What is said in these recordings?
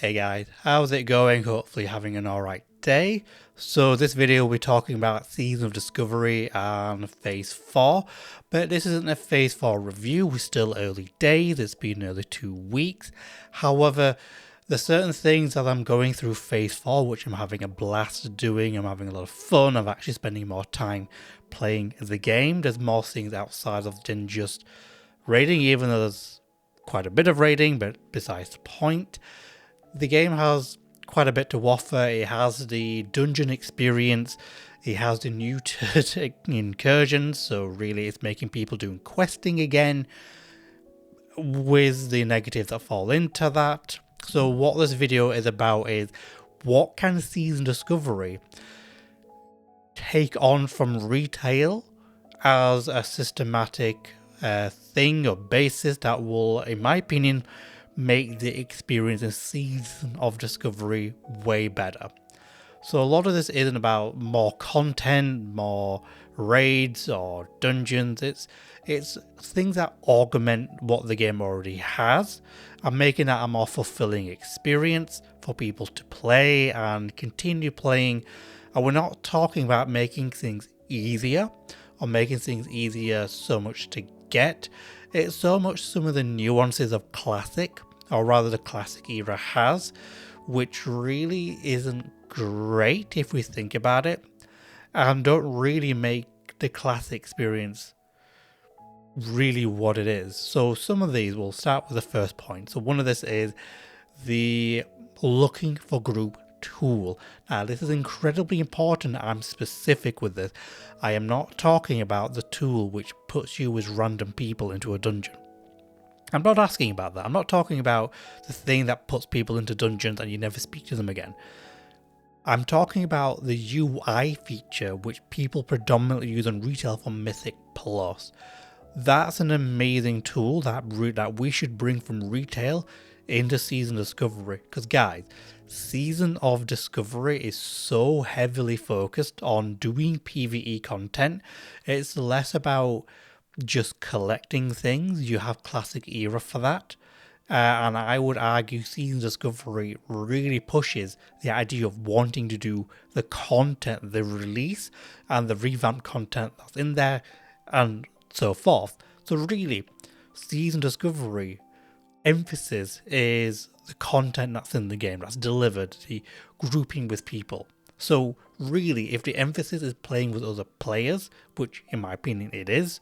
Hey guys, how's it going? Hopefully having an alright day. So this video we're talking about Season of Discovery and Phase 4, but this isn't a Phase 4 review, we're still early days, it's been nearly 2 weeks. However, there's certain things that I'm going through Phase 4 which I'm having a blast doing, I'm having a lot of fun, I'm actually spending more time playing the game. There's more things outside of than just raiding, even though there's quite a bit of raiding, but besides the point. The game has quite a bit to offer. It has the dungeon experience, it has the new incursions, so really it's making people doing questing again, with the negatives that fall into that. So what this video is about is, what can Season Discovery take on from retail as a systematic thing or basis that will, in my opinion, make the experience in Season of Discovery way better. So a lot of this isn't about more content, more raids or dungeons. It's things that augment what the game already has and making that a more fulfilling experience for people to play and continue playing. And we're not talking about making things easier or making things easier so much to get. It's so much some of the nuances of Classic, or rather the Classic era has, which really isn't great if we think about it, and don't really make the Classic experience really what it is. So some of these, we'll start with the first point. So one of this is the looking for group tool. Now this is incredibly important. I'm specific with this. I am not talking about the tool which puts you as random people into a dungeon. I'm not asking about that. I'm not talking about the thing that puts people into dungeons and you never speak to them again. I'm talking about the UI feature which people predominantly use on retail for Mythic Plus. That's an amazing tool that we should bring from retail into Season Discovery. Because guys, Season of Discovery is so heavily focused on doing PvE content. It's less about just collecting things. You have Classic era for that. And I would argue Season Discovery really pushes the idea of wanting to do the content, the release, and the revamped content that's in there, and so forth. So really, Season Discovery emphasis is the content that's in the game, that's delivered, the grouping with people. So really, if the emphasis is playing with other players, which in my opinion it is,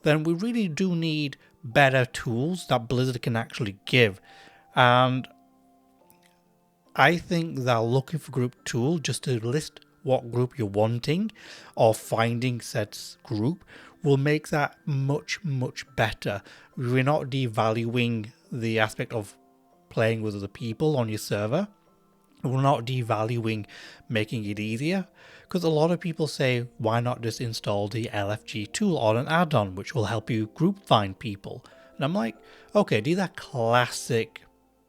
then we really do need better tools that Blizzard can actually give. And I think that looking for group tool, just to list what group you're wanting or finding said group, will make that much better. We're not devaluing the aspect of playing with other people on your server. We're not devaluing making it easier, because a lot of people say, why not just install the LFG tool on an add-on which will help you group find people? And I'm like, okay, these are classic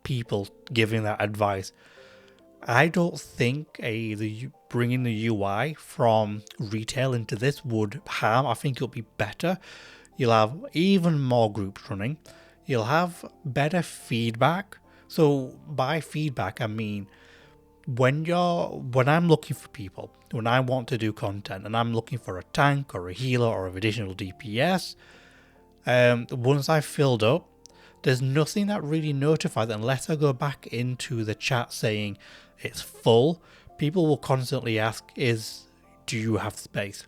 people giving that advice. I don't think bringing the UI from retail into this would harm. I think it'll be better. You'll have even more groups running. You'll have better feedback. So by feedback, I mean, when I'm looking for people, when I want to do content and I'm looking for a tank or a healer or an additional DPS, once I've filled up, there's nothing that really notifies, unless I go back into the chat saying it's full. People will constantly ask, do you have space?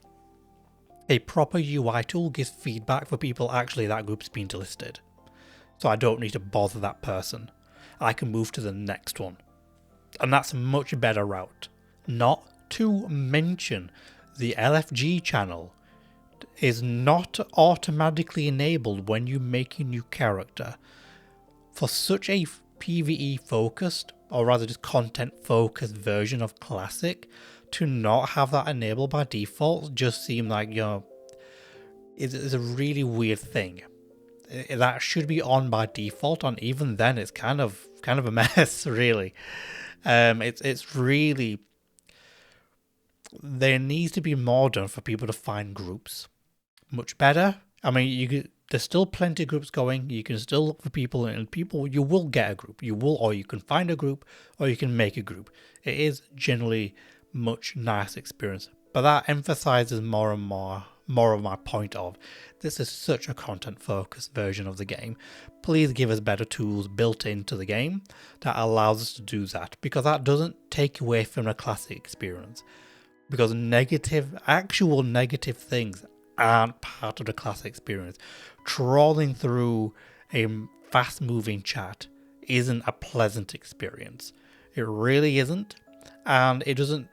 A proper UI tool gives feedback for people, actually that group's been delisted. So I don't need to bother that person. I can move to the next one. And that's a much better route. Not to mention, the LFG channel is not automatically enabled when you make a new character. For such a PvE focused, or rather just content focused version of Classic, to not have that enabled by default just seems like, it's a really weird thing. That should be on by default, and even then it's kind of a mess, really. It's really, there needs to be more done for people to find groups much better. I mean, there's still plenty of groups going. You can still look for people, and people, you will get a group. You will, or you can find a group, or you can make a group. It is generally much nice experience, but that emphasizes more and more of my point of this is such a content focused version of the game. Please give us better tools built into the game that allows us to do that, because that doesn't take away from the classic experience, because actual negative things aren't part of the classic experience. Trawling through a fast moving chat isn't a pleasant experience. It really isn't, and it doesn't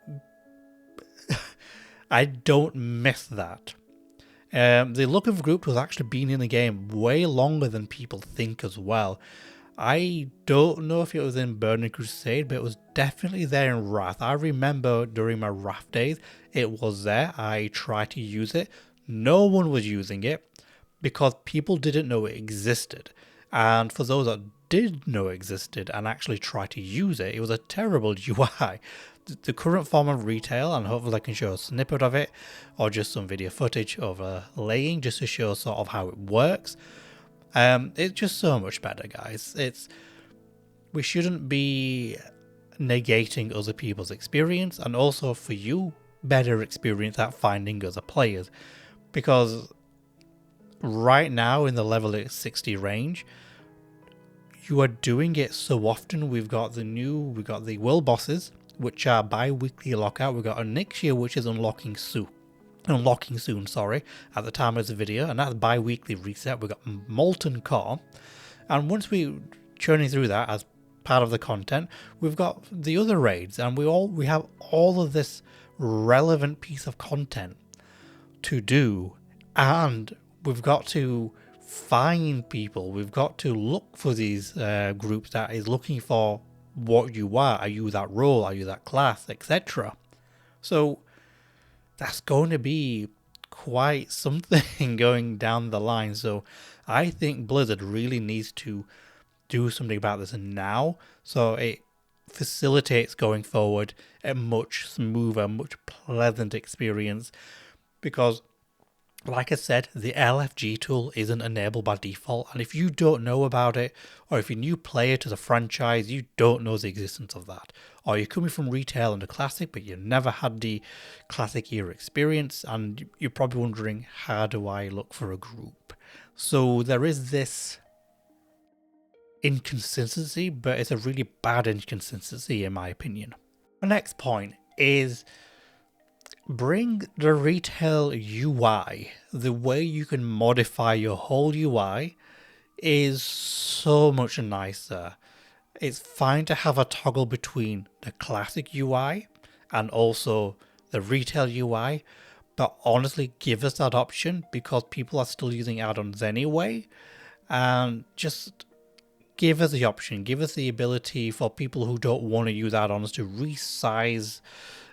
I don't miss that. The look of group was actually been in the game way longer than people think as well. I don't know if it was in Burning Crusade, but it was definitely there in Wrath. I remember during my Wrath days, it was there. I tried to use it. No one was using it because people didn't know it existed. And for those that did know it existed and actually tried to use it, it was a terrible UI. The current form of retail, and hopefully I can show a snippet of it or just some video footage of laying just to show sort of how it works. It's just so much better, guys. We shouldn't be negating other people's experience, and also for you, better experience at finding other players, because right now in the level 60 range, you are doing it so often. We've got the world bosses, which are bi-weekly lockout. We've got a next year, which is unlocking soon, at the time of the video, and that's bi-weekly reset. We've got Molten Core, and once we churning through that as part of the content, we've got the other raids, and we have all of this relevant piece of content to do, and we've got to find people. We've got to look for these groups that is looking for what you are. Are you that role? Are you that class, etc.? So that's going to be quite something going down the line. So I think Blizzard really needs to do something about this now, so it facilitates going forward a much smoother, much pleasant experience. Because like I said, the LFG tool isn't enabled by default, and if you don't know about it, or if you're a new player to the franchise, you don't know the existence of that, or you're coming from retail and the classic, but you never had the classic era experience, and you're probably wondering, how do I look for a group? So there is this inconsistency, but it's a really bad inconsistency in my opinion. The next point is bring the retail UI. The way you can modify your whole UI is so much nicer. It's fine to have a toggle between the classic UI and also the retail UI, but honestly, give us that option, because people are still using add-ons anyway, and just give us the option, give us the ability for people who don't want to use add-ons to resize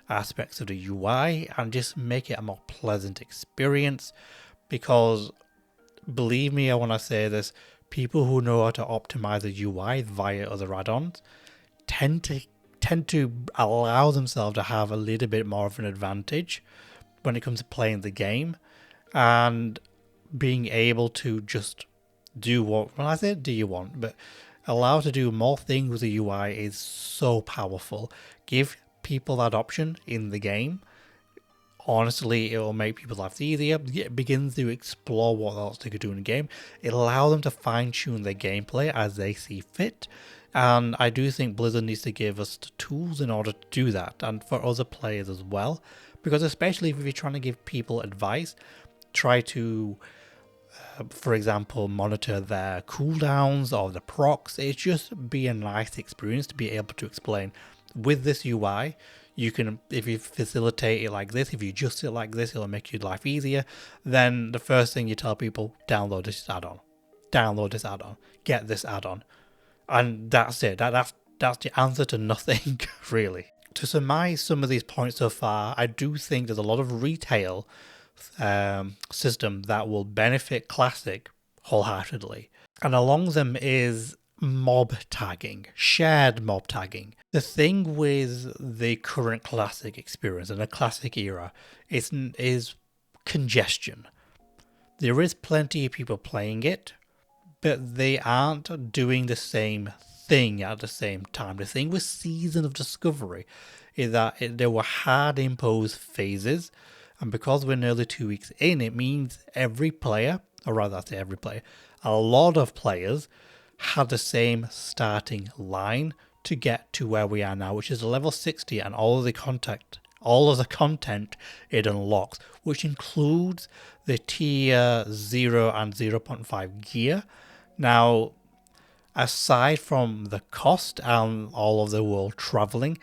aspects of the UI and just make it a more pleasant experience. Because believe me when I say this, people who know how to optimize the UI via other add-ons tend to allow themselves to have a little bit more of an advantage when it comes to playing the game and being able to just do what, when I say do you want, but allow to do more things with the UI is so powerful. Give people that option in the game. Honestly, it will make people's lives easier. It begins to explore what else they could do in the game. It allows them to fine-tune their gameplay as they see fit. And I do think Blizzard needs to give us the tools in order to do that, and for other players as well. Because especially if you're trying to give people advice, try to, for example, monitor their cooldowns or the procs. It's just be a nice experience to be able to explain, with this UI, you can, if you facilitate it like this, if you adjust it like this, it'll make your life easier. Then the first thing you tell people, download this add-on, get this add-on, and that's it. That's the answer to nothing, really. To surmise some of these points so far, I do think there's a lot of retail system that will benefit Classic wholeheartedly, and along them is mob tagging, shared mob tagging. The thing with the current Classic experience and the Classic era is congestion. There is plenty of people playing it, but they aren't doing the same thing at the same time. The thing with Season of Discovery is that there were hard imposed phases, and because we're nearly 2 weeks in, it means every player, or rather I say every player, a lot of players had the same starting line to get to where we are now, which is level 60, and all of the content it unlocks, which includes the tier 0 and 0.5 gear. Now, aside from the cost and all of the world traveling,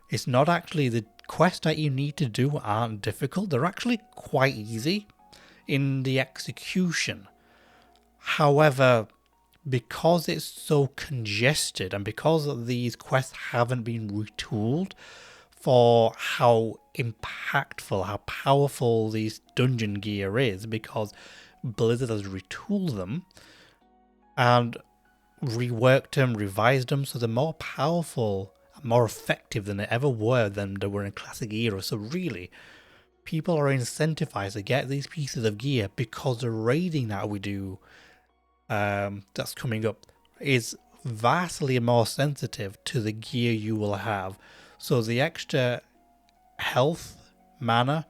it's not actually the quests that you need to do aren't difficult. They're actually quite easy in the execution. However, because it's so congested and because these quests haven't been retooled for how impactful, how powerful these dungeon gear is, because Blizzard has retooled them and reworked them, revised them, so they're more powerful and more effective than they ever were than they were in classic era. So really, people are incentivized to get these pieces of gear because the raiding that we do that's coming up is vastly more sensitive to the gear you will have. So the extra health, mana,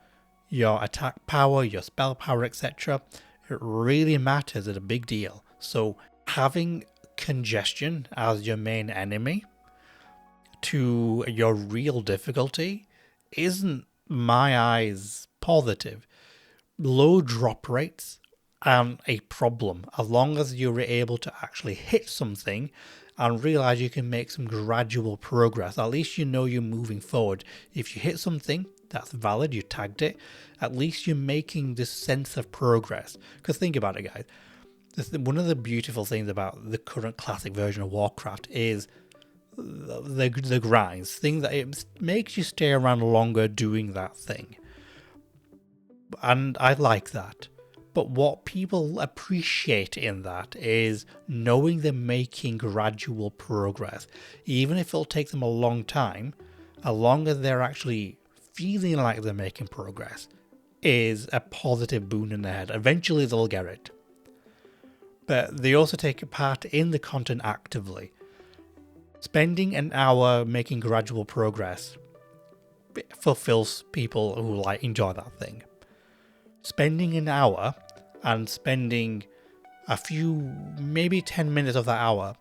your attack power, your spell power, etc., it really matters. It's a big deal. So having congestion as your main enemy to your real difficulty isn't, my eyes, positive. Low drop rates aren't a problem as long as you're able to actually hit something and realize you can make some gradual progress. At least you know you're moving forward. If you hit something that's valid, you tagged it, at least you're making this sense of progress. Because think about it, guys. One of the beautiful things about the current classic version of Warcraft is the grinds, thing that it makes you stay around longer doing that thing. And I like that. But what people appreciate in that is knowing they're making gradual progress. Even if it'll take them a long time, as long as they're actually feeling like they're making progress, is a positive boon in their head. Eventually they'll get it. But they also take part in the content actively. Spending an hour making gradual progress fulfills people who enjoy that thing. Spending an hour and spending a few, maybe 10 minutes of that hour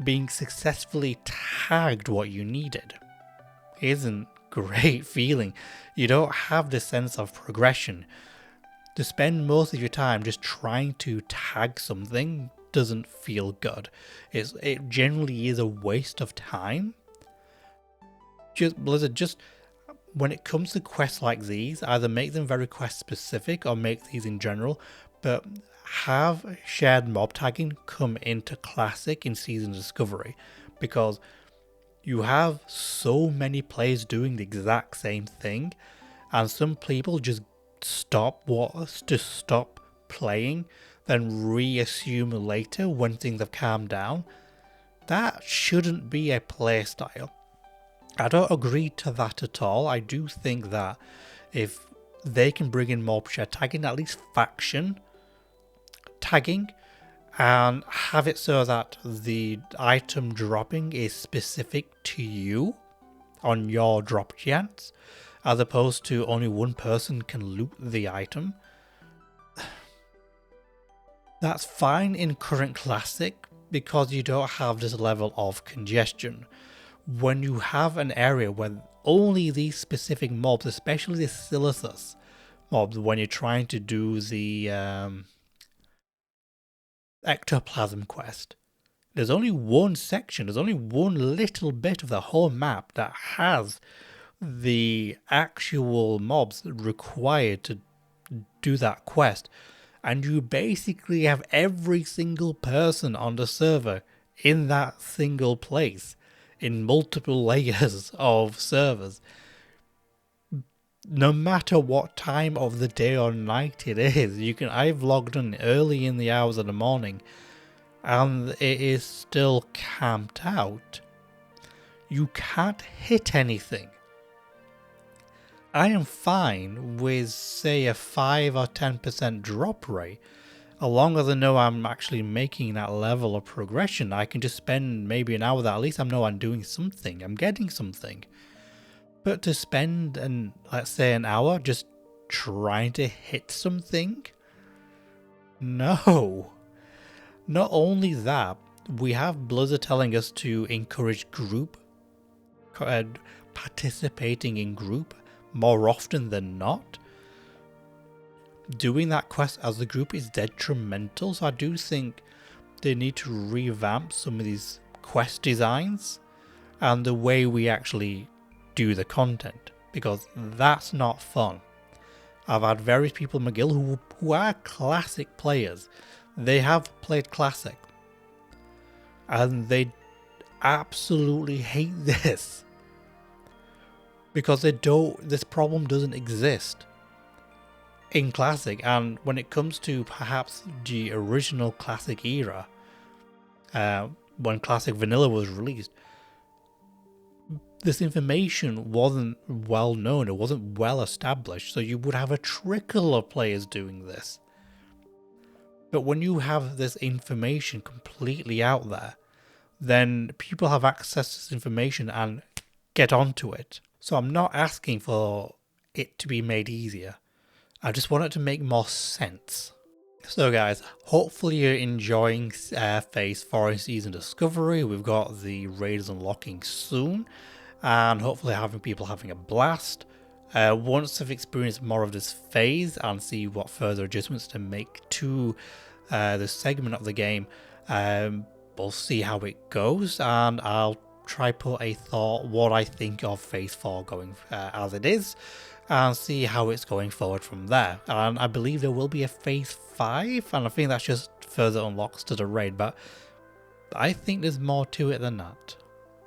being successfully tagged what you needed isn't great feeling. You don't have the sense of progression. To spend most of your time just trying to tag something doesn't feel good. It generally is a waste of time. Blizzard, just when it comes to quests like these, either make them very quest specific or make these in general, but have shared mob tagging come into classic in Season Discovery, because you have so many players doing the exact same thing, and some people just stop playing, then reassume later when things have calmed down. That shouldn't be a playstyle. I don't agree to that at all. I do think that if they can bring in mob share tagging, at least faction tagging, and have it so that the item dropping is specific to you on your drop chance, as opposed to only one person can loot the item. That's fine in current classic because you don't have this level of congestion. When you have an area where only these specific mobs, especially the Silithus mobs, when you're trying to do the ectoplasm quest, there's only one section, there's only one little bit of the whole map that has the actual mobs required to do that quest, and you basically have every single person on the server in that single place in multiple layers of servers. No matter what time of the day or night it is, I've logged in early in the hours of the morning and it is still camped out. You can't hit anything. I am fine with, say, a 5 or 10% drop rate. As long as I know I'm actually making that level of progression, I can just spend maybe an hour that at least I know I'm doing something, I'm getting something. But to spend, let's say, an hour just trying to hit something? No. Not only that, we have Blizzard telling us to encourage group, participating in group more often than not. Doing that quest as a group is detrimental, so I do think they need to revamp some of these quest designs and the way we actually do the content, because that's not fun. I've had various people in McGill who are classic players. They have played classic and they absolutely hate this because this problem doesn't exist in classic. And when it comes to perhaps the original classic era, when classic vanilla was released, this information wasn't well known, it wasn't well established, so you would have a trickle of players doing this. But when you have this information completely out there, then people have access to this information and get onto it. So I'm not asking for it to be made easier. I just want it to make more sense. So guys, hopefully you're enjoying Phase 4 Season Discovery. We've got the raiders unlocking soon, and hopefully people having a blast. Once I've experienced more of this phase and see what further adjustments to make to this segment of the game, we'll see how it goes, and I'll try put a thought what I think of Phase 4 going as it is, and see how it's going forward from there. And I believe there will be a Phase 5, and I think that's just further unlocks to the raid, but I think there's more to it than that.